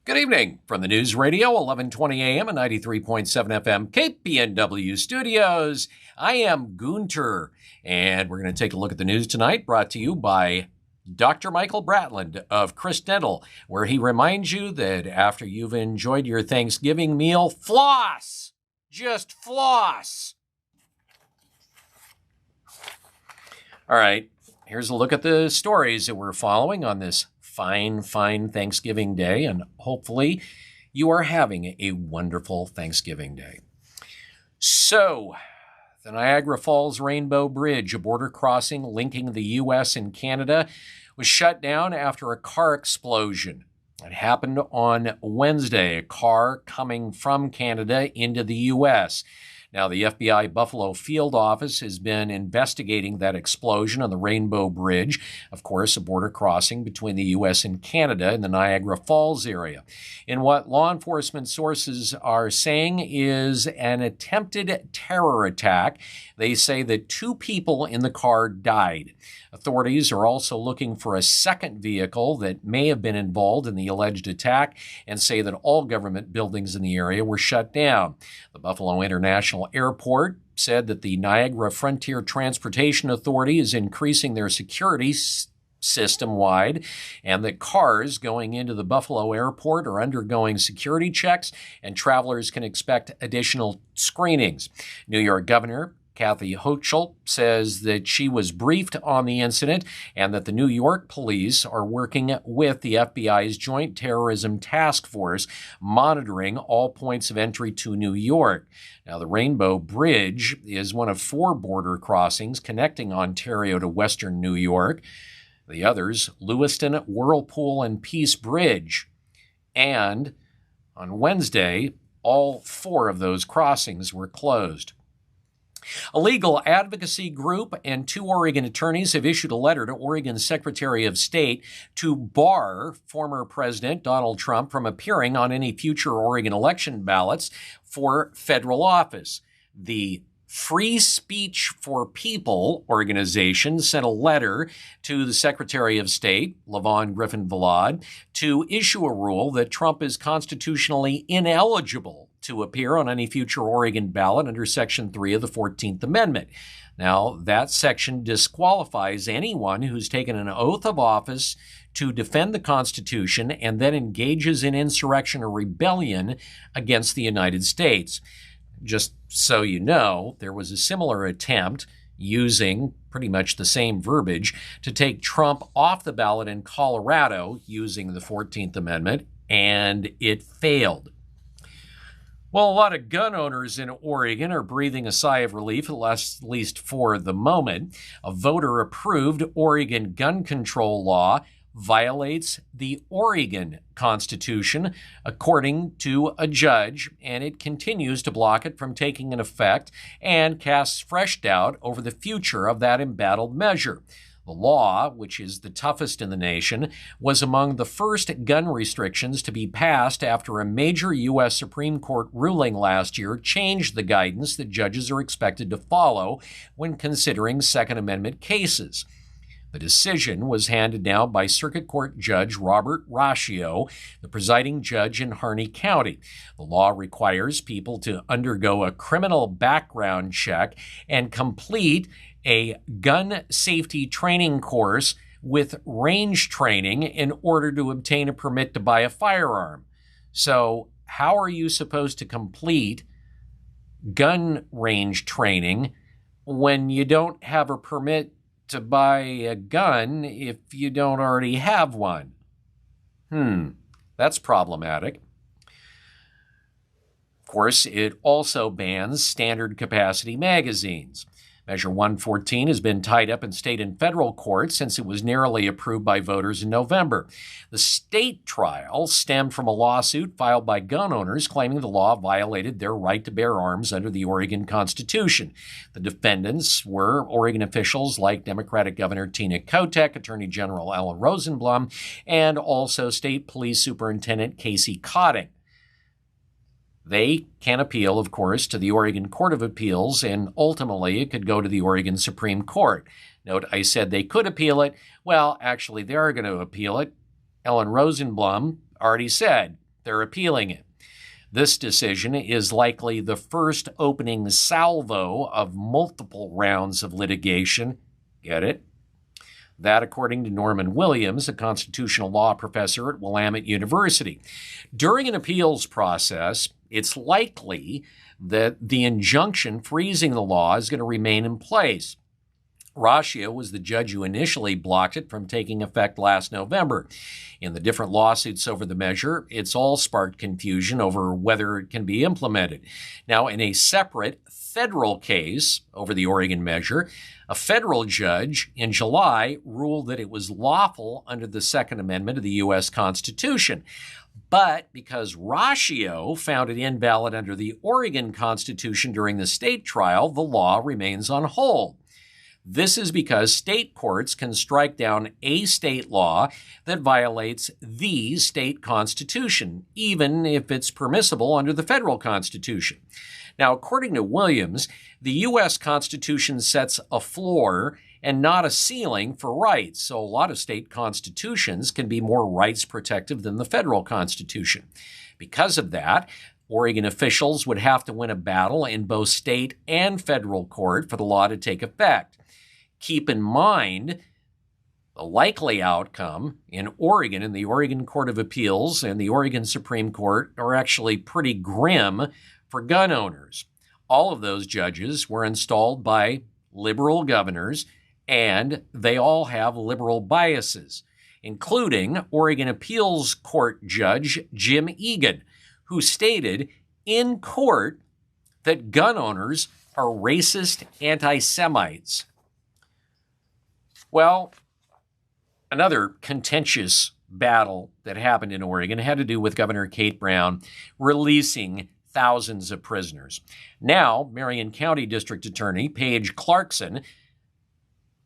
Good evening from the News Radio, 1120 AM and 93.7 FM, KPNW Studios. I am Gunter, and we're going to take a look at the news tonight, brought to you by Dr. Michael Bratland of Chris Dental, where he reminds you that after you've enjoyed your Thanksgiving meal, floss! Just floss! All right, here's a look at the stories that we're following on this fine Thanksgiving Day, and hopefully you are having a wonderful Thanksgiving Day. So, the Niagara Falls Rainbow Bridge, a border crossing linking the U.S. and Canada, was shut down after a car explosion. It happened on Wednesday, a car coming from Canada into the U.S. Now, the FBI Buffalo field office has been investigating that explosion on the Rainbow Bridge, of course, a border crossing between the U.S. and Canada in the Niagara Falls area. And what law enforcement sources are saying is an attempted terror attack. They say that 2 people in the car died. Authorities are also looking for a second vehicle that may have been involved in the alleged attack and say that all government buildings in the area were shut down. The Buffalo International Airport said that the Niagara Frontier Transportation Authority is increasing their security system-wide, and that cars going into the Buffalo airport are undergoing security checks, and travelers can expect additional screenings. New York Governor Kathy Hochul says that she was briefed on the incident and that the New York police are working with the FBI's Joint Terrorism Task Force, monitoring all points of entry to New York. Now, the Rainbow Bridge is one of 4 border crossings connecting Ontario to western New York. The others, Lewiston, Whirlpool, and Peace Bridge. And on Wednesday, all 4 of those crossings were closed. A legal advocacy group and 2 Oregon attorneys have issued a letter to Oregon's Secretary of State to bar former President Donald Trump from appearing on any future Oregon election ballots for federal office. The Free Speech for People organization sent a letter to the Secretary of State, Lavon Griffin-Vilade, to issue a rule that Trump is constitutionally ineligible to appear on any future Oregon ballot under Section 3 of the 14th Amendment. Now, that section disqualifies anyone who's taken an oath of office to defend the Constitution and then engages in insurrection or rebellion against the United States. Just so you know, there was a similar attempt using pretty much the same verbiage to take Trump off the ballot in Colorado using the 14th Amendment, and it failed. Well, a lot of gun owners in Oregon are breathing a sigh of relief, at least for the moment. A voter-approved Oregon gun control law violates the Oregon Constitution, according to a judge, and it continues to block it from taking an effect and casts fresh doubt over the future of that embattled measure. The law, which is the toughest in the nation, was among the first gun restrictions to be passed after a major U.S. Supreme Court ruling last year changed the guidance that judges are expected to follow when considering Second Amendment cases. The decision was handed down by Circuit Court Judge Robert Raccio, the presiding judge in Harney County. The law requires people to undergo a criminal background check and complete a gun safety training course with range training in order to obtain a permit to buy a firearm. So, how are you supposed to complete gun range training when you don't have a permit to buy a gun if you don't already have one? That's problematic. Of course, it also bans standard capacity magazines. Measure 114 has been tied up in state and federal courts since it was narrowly approved by voters in November. The state trial stemmed from a lawsuit filed by gun owners claiming the law violated their right to bear arms under the Oregon Constitution. The defendants were Oregon officials like Democratic Governor Tina Kotek, Attorney General Ellen Rosenblum, and also State Police Superintendent Casey Cotting. They can appeal, of course, to the Oregon Court of Appeals, and ultimately it could go to the Oregon Supreme Court. Note, I said they could appeal it. Well, actually, they are going to appeal it. Ellen Rosenblum already said They're appealing it. This decision is likely the first opening salvo of multiple rounds of litigation. Get it? That, according to Norman Williams, a constitutional law professor at Willamette University. During an appeals process, it's likely that the injunction freezing the law is going to remain in place. Ratio was the judge who initially blocked it from taking effect last November. In the different lawsuits over the measure, it's all sparked confusion over whether it can be implemented. Now, in a separate federal case over the Oregon measure, a federal judge in July ruled that it was lawful under the Second Amendment of the U.S. Constitution. But because Ratio found it invalid under the Oregon Constitution during the state trial, the law remains on hold. This is because state courts can strike down a state law that violates the state constitution, even if it's permissible under the federal constitution. Now, according to Williams, the U.S. Constitution sets a floor and not a ceiling for rights, so a lot of state constitutions can be more rights protective than the federal constitution. Because of that, Oregon officials would have to win a battle in both state and federal court for the law to take effect. Keep in mind, the likely outcome in Oregon, in the Oregon Court of Appeals and the Oregon Supreme Court, are actually pretty grim for gun owners. All of those judges were installed by liberal governors, and they all have liberal biases, including Oregon Appeals Court Judge Jim Egan, who stated in court that gun owners are racist anti-Semites. Well, another contentious battle that happened in Oregon had to do with Governor Kate Brown releasing thousands of prisoners. Now, Marion County District Attorney Paige Clarkson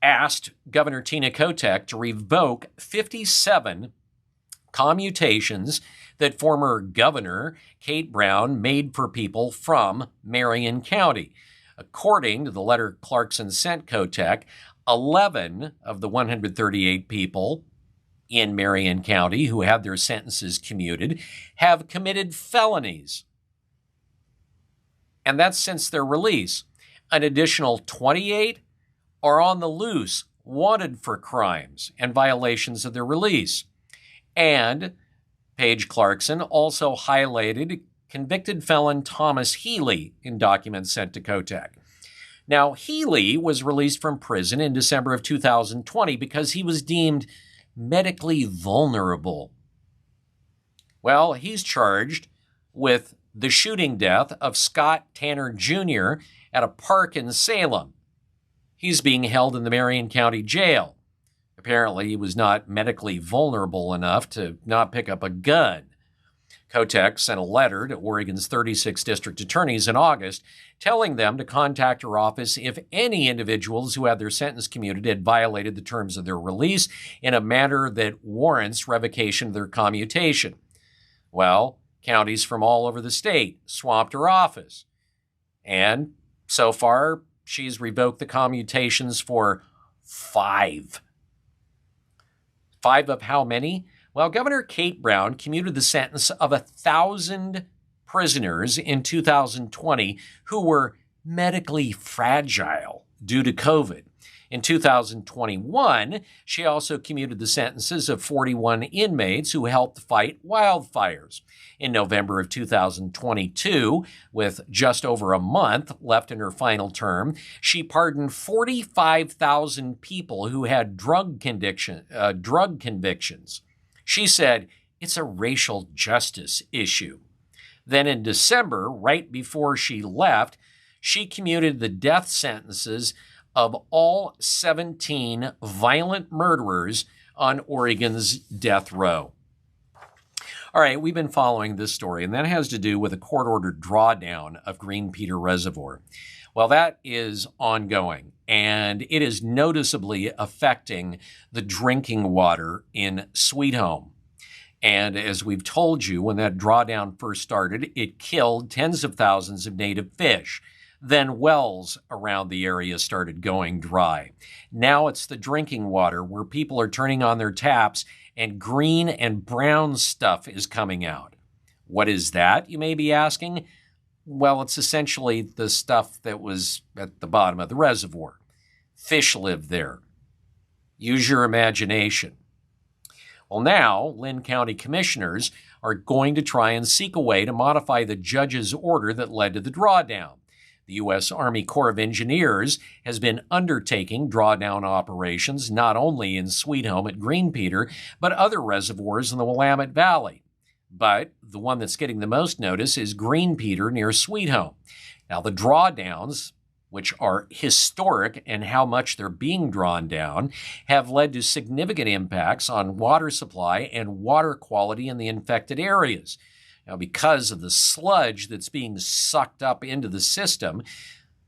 asked Governor Tina Kotek to revoke 57 commutations that former Governor Kate Brown made for people from Marion County. According to the letter Clarkson sent Kotek, 11 of the 138 people in Marion County who had their sentences commuted have committed felonies. And that's since their release. An additional 28 are on the loose, wanted for crimes and violations of their release. And Paige Clarkson also highlighted convicted felon Thomas Healy in documents sent to Kotek. Now, Healy was released from prison in December of 2020 because he was deemed medically vulnerable. Well, he's charged with the shooting death of Scott Tanner Jr. at a park in Salem. He's being held in the Marion County Jail. Apparently, he was not medically vulnerable enough to not pick up a gun. Kotek sent a letter to Oregon's 36 district attorneys in August telling them to contact her office if any individuals who had their sentence commuted had violated the terms of their release in a manner that warrants revocation of their commutation. Well, counties from all over the state swamped her office. And so far, she's revoked the commutations for 5. 5 of how many? Well, Governor Kate Brown commuted the sentence of 1,000 prisoners in 2020 who were medically fragile due to COVID. In 2021, she also commuted the sentences of 41 inmates who helped fight wildfires. In November of 2022, with just over a month left in her final term, she pardoned 45,000 people who had drug convictions. She said, it's a racial justice issue. Then in December, right before she left, she commuted the death sentences of all 17 violent murderers on Oregon's death row. All right, we've been following this story, and that has to do with a court-ordered drawdown of Green Peter Reservoir. Well, that is ongoing, and it is noticeably affecting the drinking water in Sweet Home. And as we've told you, when that drawdown first started, it killed tens of thousands of native fish. Then wells around the area started going dry. Now it's the drinking water where people are turning on their taps and green and brown stuff is coming out. What is that, you may be asking? Well, it's essentially the stuff that was at the bottom of the reservoir. Fish live there. Use your imagination. Well, now, Linn County commissioners are going to try and seek a way to modify the judge's order that led to the drawdown. The U.S. Army Corps of Engineers has been undertaking drawdown operations not only in Sweet Home at Green Peter, but other reservoirs in the Willamette Valley. But the one that's getting the most notice is Green Peter near Sweet Home. Now, the drawdowns, which are historic in how much they're being drawn down, have led to significant impacts on water supply and water quality in the infected areas. Now, because of the sludge that's being sucked up into the system,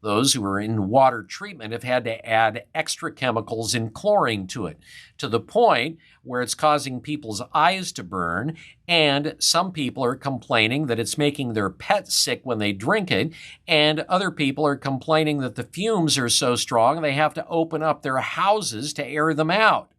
those who are in water treatment have had to add extra chemicals and chlorine to it, to the point where it's causing people's eyes to burn, and some people are complaining that it's making their pets sick when they drink it, and other people are complaining that the fumes are so strong they have to open up their houses to air them out.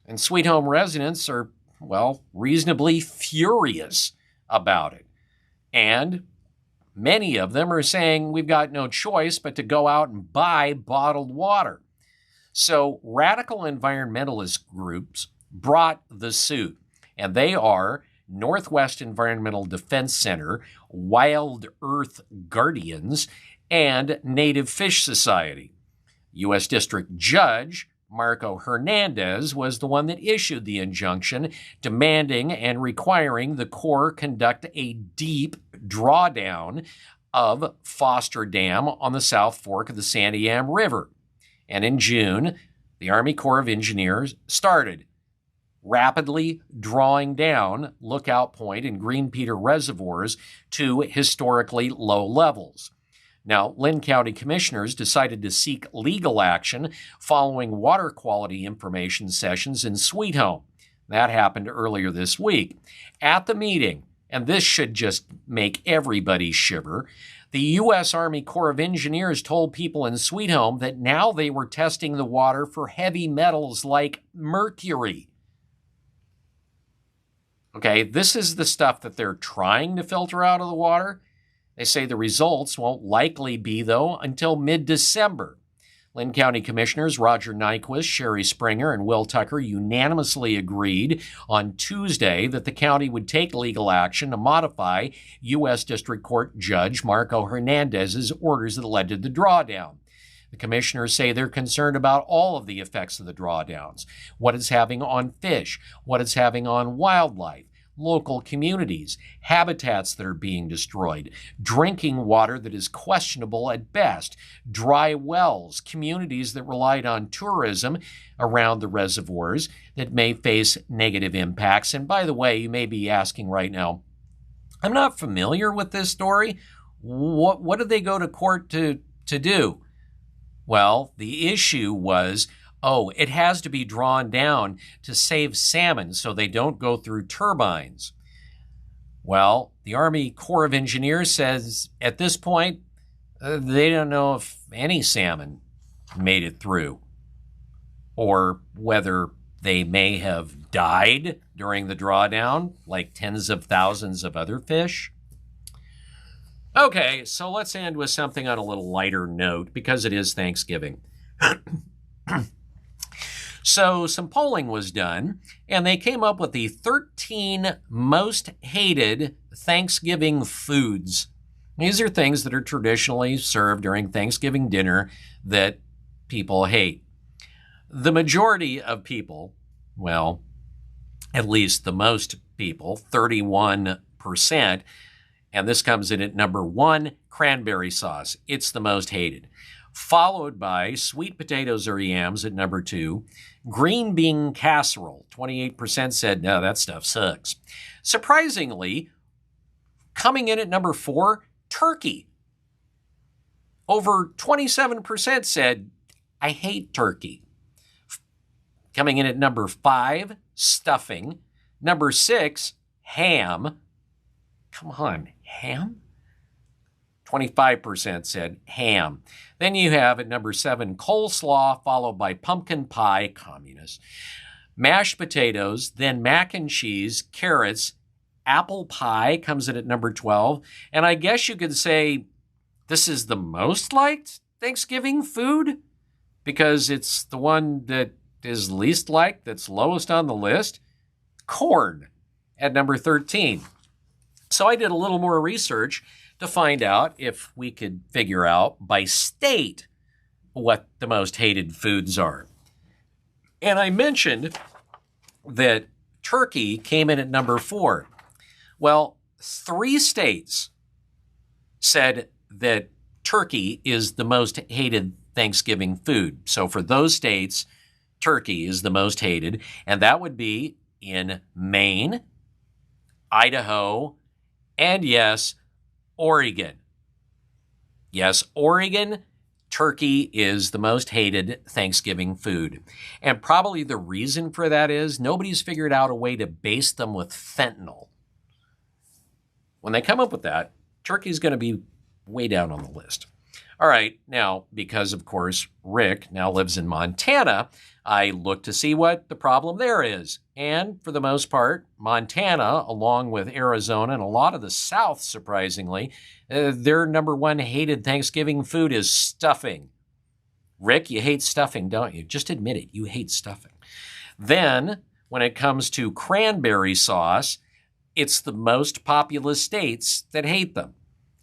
And Sweet Home residents are, well, reasonably furious about it. And many of them are saying we've got no choice but to go out and buy bottled water. So radical environmentalist groups brought the suit, and they are Northwest Environmental Defense Center, Wild Earth Guardians, and Native Fish Society. U.S. District Judge Marco Hernandez was the one that issued the injunction demanding and requiring the Corps conduct a deep drawdown of Foster Dam on the South Fork of the Santiam River. And in June, the Army Corps of Engineers started rapidly drawing down Lookout Point and Green Peter reservoirs to historically low levels. Now, Linn County commissioners decided to seek legal action following water quality information sessions in Sweet Home. That happened earlier this week. At the meeting, and this should just make everybody shiver, the U.S. Army Corps of Engineers told people in Sweet Home that now they were testing the water for heavy metals like mercury. Okay, this is the stuff that they're trying to filter out of the water. They say the results won't likely be, though, until mid-December. Linn County Commissioners Roger Nyquist, Sherry Springer, and Will Tucker unanimously agreed on Tuesday that the county would take legal action to modify U.S. District Court Judge Marco Hernandez's orders that led to the drawdown. The commissioners say they're concerned about all of the effects of the drawdowns, what it's having on fish, what it's having on wildlife, local communities, habitats that are being destroyed, drinking water that is questionable at best, dry wells, communities that relied on tourism around the reservoirs that may face negative impacts. And by the way, you may be asking right now, I'm not familiar with this story. What did they go to court to do? Well, the issue was, it has to be drawn down to save salmon so they don't go through turbines. Well, the Army Corps of Engineers says at this point, they don't know if any salmon made it through, or whether they may have died during the drawdown, like tens of thousands of other fish. Okay, so let's end with something on a little lighter note, because it is Thanksgiving. So some polling was done, and they came up with the 13 most hated Thanksgiving foods. These are things that are traditionally served during Thanksgiving dinner that people hate. The majority of people, well, at least the most people, 31%, and this comes in at number 1, cranberry sauce. It's the most hated. Followed by sweet potatoes or yams at number 2, green bean casserole. 28% said, no, that stuff sucks. Surprisingly, coming in at number 4, turkey. Over 27% said, I hate turkey. Coming in at number 5, stuffing. Number 6, ham. Come on, ham? 25% said ham. Then you have at number 7, coleslaw, followed by pumpkin pie, communist, mashed potatoes, then mac and cheese, carrots, Apple pie comes in at number 12. And I guess you could say this is the most liked Thanksgiving food because it's the one that is least liked, that's lowest on the list. Corn at number 13. So I did a little more research to find out if we could figure out by state what the most hated foods are. And I mentioned that turkey came in at number 4. Well, 3 states said that turkey is the most hated Thanksgiving food. So for those states, turkey is the most hated, and that would be in Maine, Idaho, and yes, Oregon. Yes, Oregon, turkey is the most hated Thanksgiving food. And probably the reason for that is nobody's figured out a way to baste them with fentanyl. When they come up with that, turkey's going to be way down on the list. All right, now, because of course Rick now lives in Montana, I looked to see what the problem there is. And for the most part, Montana, along with Arizona and a lot of the South, surprisingly, their number 1 hated Thanksgiving food is stuffing. Rick, you hate stuffing, don't you? Just admit it, you hate stuffing. Then, when it comes to cranberry sauce, it's the most populous states that hate them.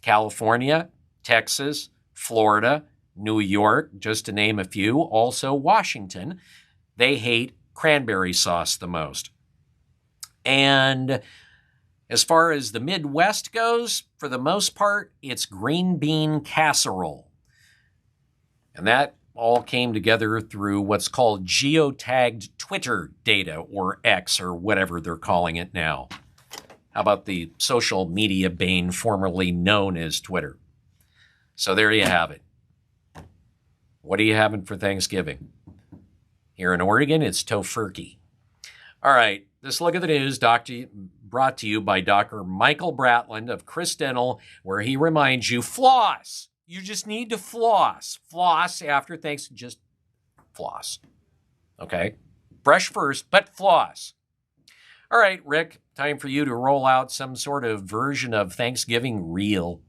California, Texas, Florida, New York, just to name a few, also Washington, they hate cranberry sauce the most. And as far as the Midwest goes, for the most part, it's green bean casserole. And that all came together through what's called geotagged Twitter data, or X, or whatever they're calling it now. How about the social media bane formerly known as Twitter? So there you have it. What are you having for Thanksgiving? Here in Oregon, it's tofurkey. All right, this look at the news brought to you by Dr. Michael Bratland of Chris Dental, where he reminds you, floss. You just need to floss. Floss after Thanksgiving, just floss. Okay? Brush first, but floss. All right, Rick, time for you to roll out some sort of version of Thanksgiving reel.